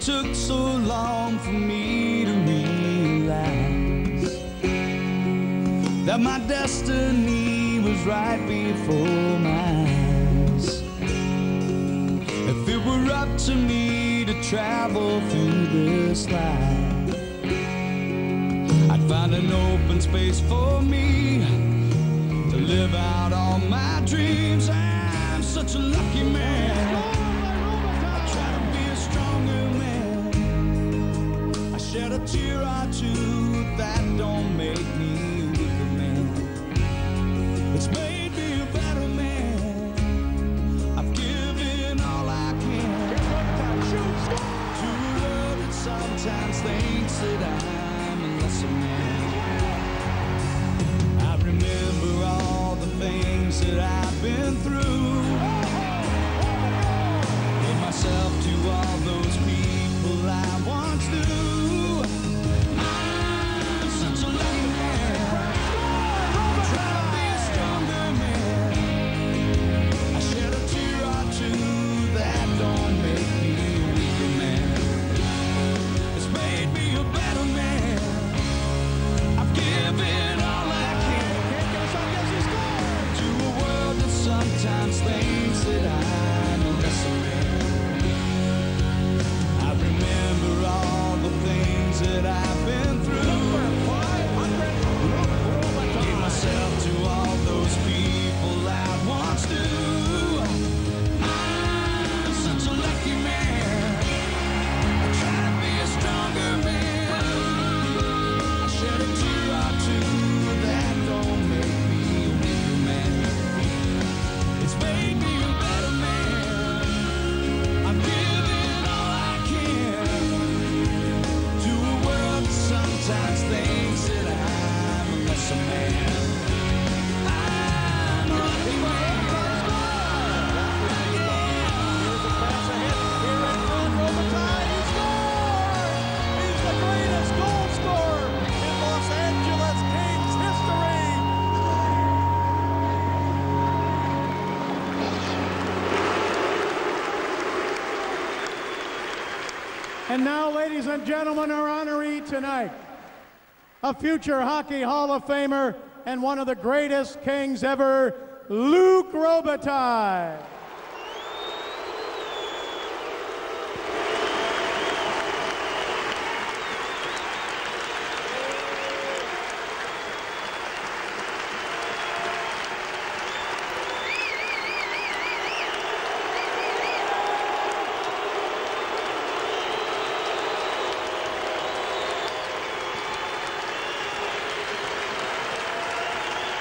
took so long for me to realize that my destiny was right before my eyes. If it were up to me to travel through this life, I'd find an open space for me to live out all my dreams. I'm such a lucky man. I try to be a stronger man. I shed a tear or two, that don't make me a weaker man. It's made me a better man. I've given all I can to a world that sometimes thinks that I'm a lesser man. I remember all the things that I've been through. Gave myself to all those people I once knew. I'm such a lucky man. I'm trying to be a stronger man. I shed a tear or two, that don't make me a weaker man. It's made me a better man. I've given all I can to a world that sometimes thinks that I'm a lesser man. I remember all the things that I've been through. Gave myself to all those people I once knew. I'm such a lucky man. I try to be a stronger man. I shed a tear or two, that don't make me a weaker man. It's made me a better man. I'm giving all I can to a world that sometimes thinks that I'm a lesser man. I'm a lucky man. Here's a pass ahead. Here in front, Robitaille, he scores! He's the greatest goal scorer in Los Angeles Kings history! And now, ladies and gentlemen, our honoree tonight, a future Hockey Hall of Famer and one of the greatest Kings ever, Luc Robitaille.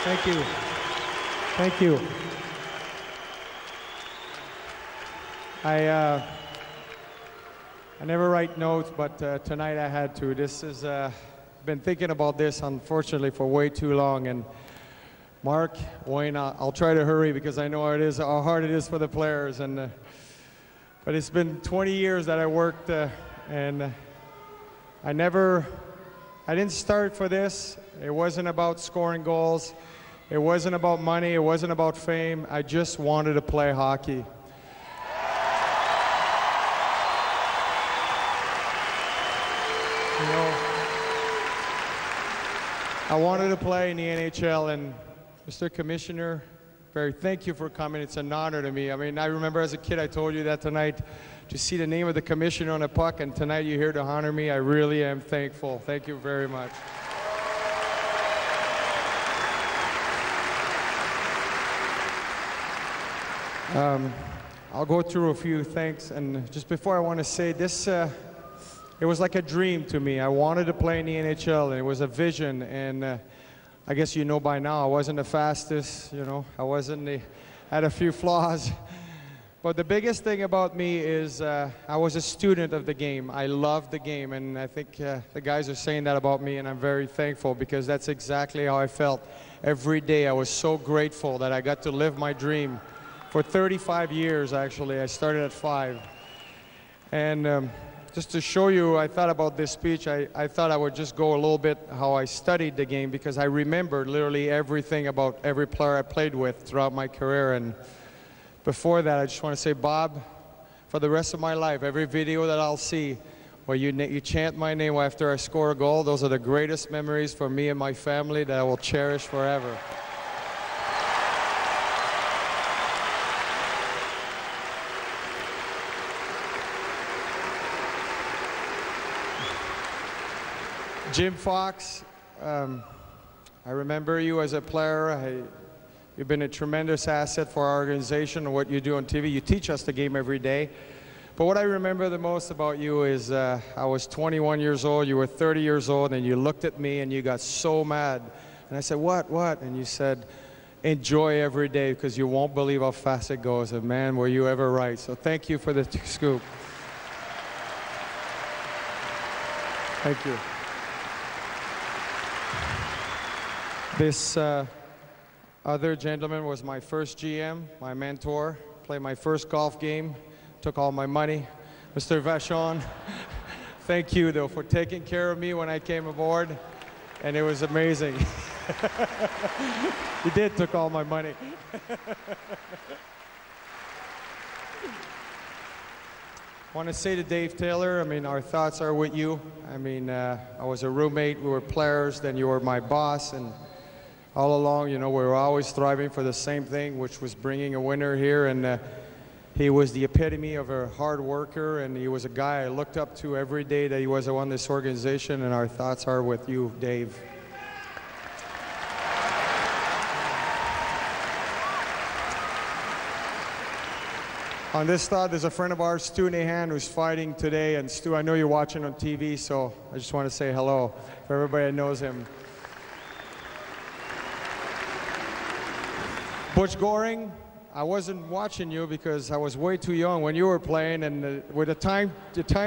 Thank you. Thank you. I never write notes, but tonight I had to. This is been thinking about this, unfortunately, for way too long. And Mark, Wayne, I'll try to hurry because I know how hard it is for the players. And but it's been 20 years that I worked, and I didn't start for this. It wasn't about scoring goals. It wasn't about money. It wasn't about fame. I just wanted to play hockey. You know, I wanted to play in the NHL, and Mr. Commissioner, Barry, thank you for coming. It's an honor to me. I mean, I remember as a kid, I told you that tonight, to see the name of the commissioner on a puck, and tonight you're here to honor me. I really am thankful. Thank you very much. I'll go through a few things, and just before I want to say this, it was like a dream to me. I wanted to play in the NHL, and it was a vision, and I guess you know by now I wasn't the fastest, you know, had a few flaws. But the biggest thing about me is I was a student of the game. I loved the game, and I think the guys are saying that about me, and I'm very thankful because that's exactly how I felt every day. I was so grateful that I got to live my dream for 35 years, actually. I started at 5. And just to show you, I thought about this speech, I thought I would just go a little bit how I studied the game, because I remembered literally everything about every player I played with throughout my career. And before that, I just want to say, Bob, for the rest of my life, every video that I'll see, where you chant my name after I score a goal. Those are the greatest memories for me and my family that I will cherish forever. Jim Fox, I remember you as a player. You've been a tremendous asset for our organization and what you do on TV. You teach us the game every day. But what I remember the most about you is I was 21 years old, you were 30 years old, and you looked at me and you got so mad. And I said, what? And you said, enjoy every day because you won't believe how fast it goes. And man, were you ever right. So thank you for the scoop. Thank you. This other gentleman was my first GM, my mentor, played my first golf game, took all my money. Mr. Vachon, thank you though for taking care of me when I came aboard, and it was amazing. He did took all my money. I want to say to Dave Taylor, I mean, our thoughts are with you. I mean, I was a roommate, we were players, then you were my boss, and all along, you know, we were always striving for the same thing, which was bringing a winner here, and he was the epitome of a hard worker, and he was a guy I looked up to every day that he was on this organization, and our thoughts are with you, Dave. On this thought, there's a friend of ours, Stu Nahan, who's fighting today, and Stu, I know you're watching on TV, so I just want to say hello for everybody that knows him. Butch Goring, I wasn't watching you because I was way too young when you were playing, and with the time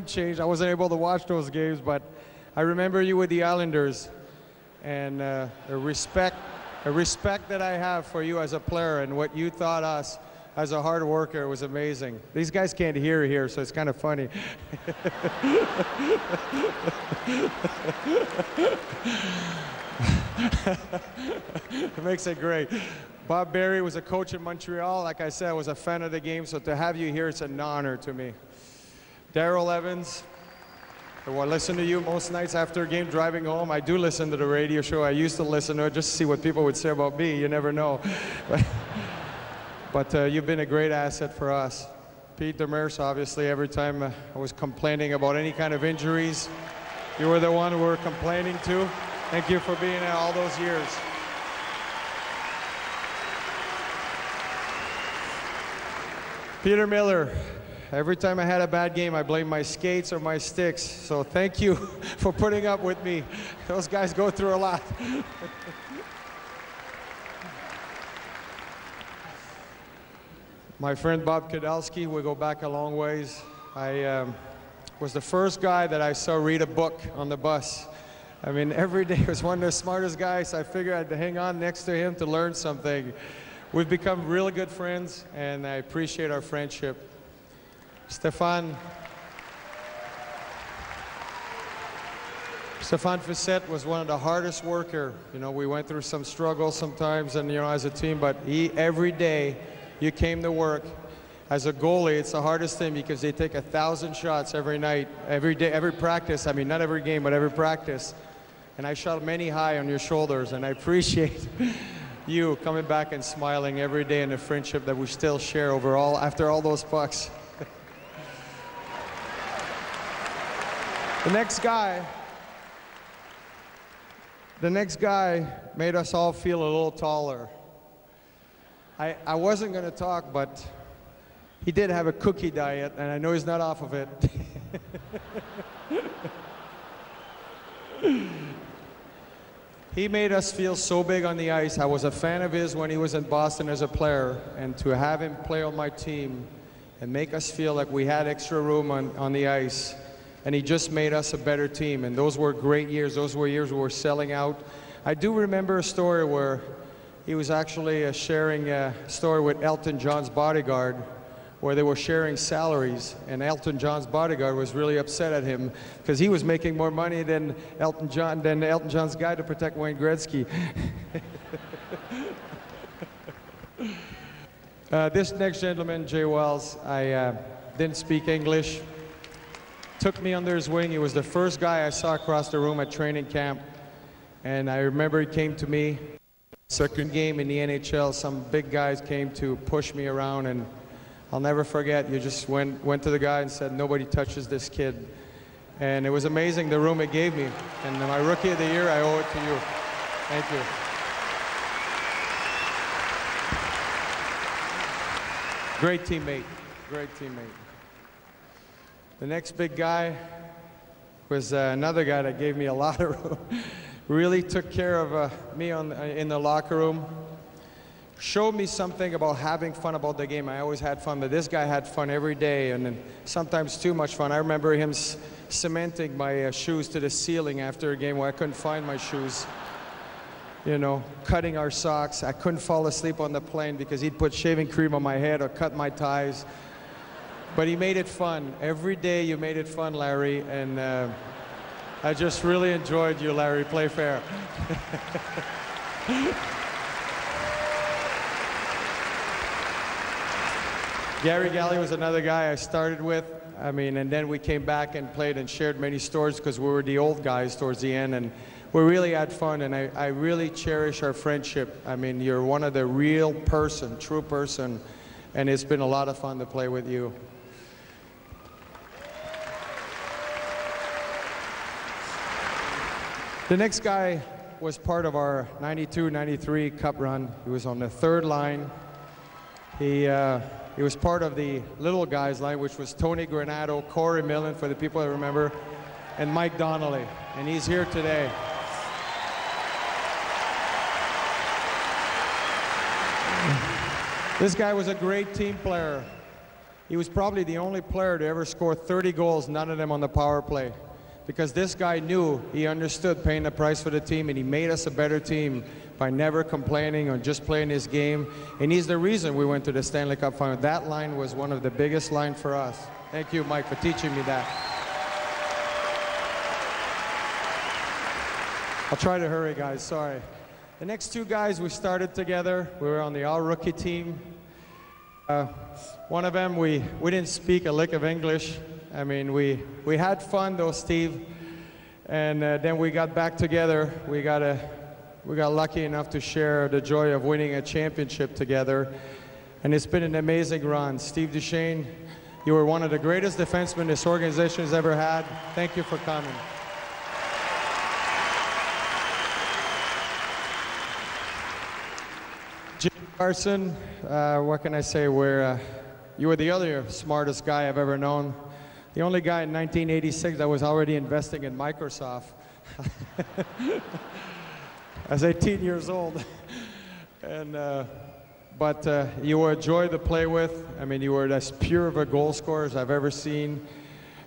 change, I wasn't able to watch those games, but I remember you with the Islanders, and a respect that I have for you as a player and what you taught us as a hard worker was amazing. These guys can't hear here, so it's kind of funny. It makes it great. Bob Barry was a coach in Montreal. Like I said, I was a fan of the game, so to have you here, it's an honor to me. Daryl Evans, I listen to you most nights after a game driving home. I do listen to the radio show. I used to listen to it just to see what people would say about me. You never know. But you've been a great asset for us. Pete Demers, obviously, every time I was complaining about any kind of injuries, you were the one we were complaining to. Thank you for being there all those years. Peter Miller, every time I had a bad game, I blamed my skates or my sticks. So thank you for putting up with me. Those guys go through a lot. My friend Bob Kadalski, we go back a long ways. I was the first guy that I saw read a book on the bus. I mean, every day was one of the smartest guys. So I figured I had to hang on next to him to learn something. We've become really good friends, and I appreciate our friendship. Stéphane Fissette was one of the hardest worker. You know, we went through some struggles sometimes, and you know, as a team, but every day you came to work. As a goalie, it's the hardest thing because they take 1,000 shots every night, every day, every practice. I mean, not every game, but every practice. And I shot many high on your shoulders, and I appreciate you coming back and smiling every day in the friendship that we still share after all those pucks. The next guy made us all feel a little taller. I wasn't going to talk, but he did have a cookie diet, and I know he's not off of it. He made us feel so big on the ice. I was a fan of his when he was in Boston as a player, and to have him play on my team and make us feel like we had extra room on the ice, and he just made us a better team. And those were great years. Those were years we were selling out. I do remember a story where he was actually sharing a story with Elton John's bodyguard, where they were sharing salaries, and Elton John's bodyguard was really upset at him because he was making more money than Elton John's guy to protect Wayne Gretzky. This next gentleman, Jay Wells, I didn't speak English. took me under his wing. He was the first guy I saw across the room at training camp. And I remember he came to me. Second game in the NHL, some big guys came to push me around, and I'll never forget, you just went to the guy and said, nobody touches this kid. And it was amazing the room it gave me. And my rookie of the year, I owe it to you. Thank you. Great teammate, great teammate. The next big guy was another guy that gave me a lot of room. Really took care of me in the locker room. Showed me something about having fun about the game. I always had fun, but this guy had fun every day, and then sometimes too much fun. I remember him cementing my shoes to the ceiling after a game where I couldn't find my shoes. You know, cutting our socks. I couldn't fall asleep on the plane because he'd put shaving cream on my head or cut my ties. But he made it fun. Every day you made it fun, Larry, and I just really enjoyed you, Larry. Play fair. Gary Galley was another guy I started with. I mean, and then we came back and played and shared many stories because we were the old guys towards the end, and we really had fun, and I really cherish our friendship. I mean, you're one of the real person, true person, and it's been a lot of fun to play with you. The next guy was part of our 92-93 Cup run. He was on the third line. He was part of the little guys line, which was Tony Granato, Corey Millen, for the people that remember, and Mike Donnelly. And he's here today. This guy was a great team player. He was probably the only player to ever score 30 goals, none of them on the power play. Because this guy knew, he understood paying the price for the team, and he made us a better team by never complaining or just playing his game. And he's the reason we went to the Stanley Cup final. That line was one of the biggest lines for us. Thank you, Mike, for teaching me that. I'll try to hurry, guys, sorry. The next two guys we started together. We were on the all-rookie team. One of them, we didn't speak a lick of English. I mean, we had fun though, Steve, and then we got back together. We got lucky enough to share the joy of winning a championship together, and it's been an amazing run. Steve Duchesne, you were one of the greatest defensemen this organization has ever had. Thank you for coming. Jim Carson, what can I say? You were the other smartest guy I've ever known. The only guy in 1986 that was already investing in Microsoft. I was 18 years old. And, but you were a joy to play with. I mean, you were as pure of a goal scorer as I've ever seen.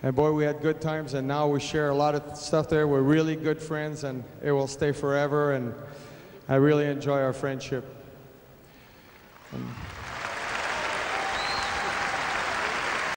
And boy, we had good times, and now we share a lot of stuff there. We're really good friends, and it will stay forever, and I really enjoy our friendship.